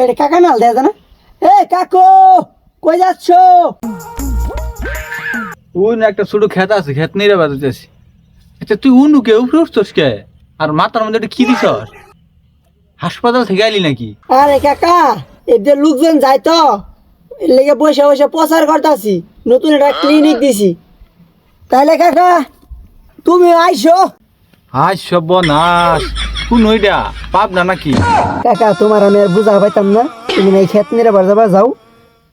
এটা কাকা নাল দেয় না? এ কাকু কই যাচ্ছ? ওই না একটা ছোট ক্ষেত আছে, ক্ষেত নিয়ে বাজাতেছি। আচ্ছা তুই উনুকে উপরে উঠছস কে? আর মাথার মধ্যে একটা কি দিছ? হাসপাতাল থেকে আইলি নাকি? আরে কাকা এদের লোকজন যায় তো এর লেগে বসে বসে প্রচার করতেছি, নতুন একটা ক্লিনিক দিছি। তাহলে কাকা তুমি আইসো। হাই সর্বনাশ, কোন ওইটা পাবনা নাকি? কাকা তোমার আমি আর বুঝা পাইতাম না, তুমি না এই ক্ষেত নিয়ে যাবা যাও,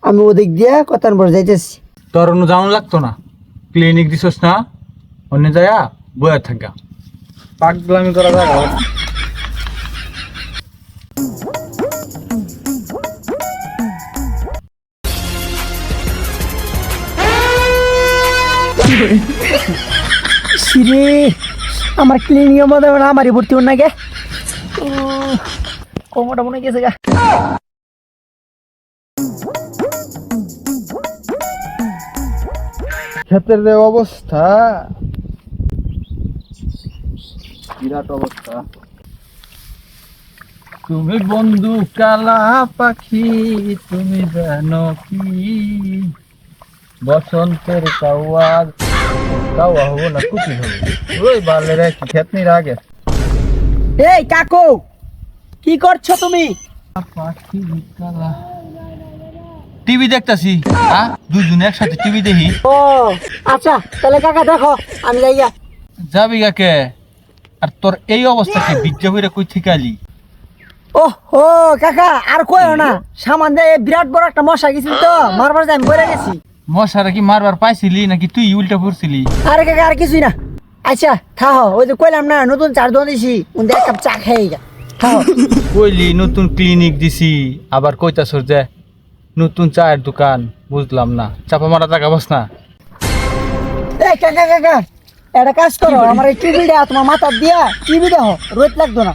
আমি ওদিক দিয়ে কথার পর যাইতেছি। তোর অন্য যাওয়ান লাগতো না, ক্লিনিক দিছস না, অন্য যায়া বয়া থাকা পাগলামি করা জায়গা। সিরে আমার ক্লিনিকের মধ্যে আমারই ভর্তি হন না গে, কোমরটা মনে গেছে গা। ক্ষেতের যে অবস্থা, বিরাট অবস্থা। তুমি বন্ধু কালা পাখি, তুমি জানো কি বসন্তের কাওয়া কাওয়া হবো না কুচি হবো। ওই বালের কি ক্ষেত নির আগে এই কাকু কি করছো তুমি? পাখি কালা টিভি দেখতাছি। দুজনে একসাথে টিভি দেখি। ও আচ্ছা তাহলে কাকা দেখো আমি যাইয়া। যাবি কাকে? আর তোর এই অবস্থাকে বিজ্ঞা হইরা কই থেকে আলি? ও ও কাকা আর কইও না, সামান দিয়ে বিরাট বড় একটা মশা গেছিল তো, মারবার যাই আমি পড়ে গেছি। মশারা কি মারবার পাইছিলি নাকি তুই উল্টা পড়ছিলি? আরে কাকা আর কিছুই না। আচ্ছা থাও, ওই যে কইলাম না নতুন চার দোকান দিছি, উনি এক কাপ চা খেয়ে গা থাও। কইলি নতুন ক্লিনিক দিছি, আবার কইতাছর যে নতুন চায়ের দোকান। বুঝলাম না, চাপা মারা টাকা বাস না। এই কাকা কাকা একটা কাজ করো, আমার এই টিভিটা তোমার মাথা দিয়া টিভি দেখো, রোদ লাগতো না।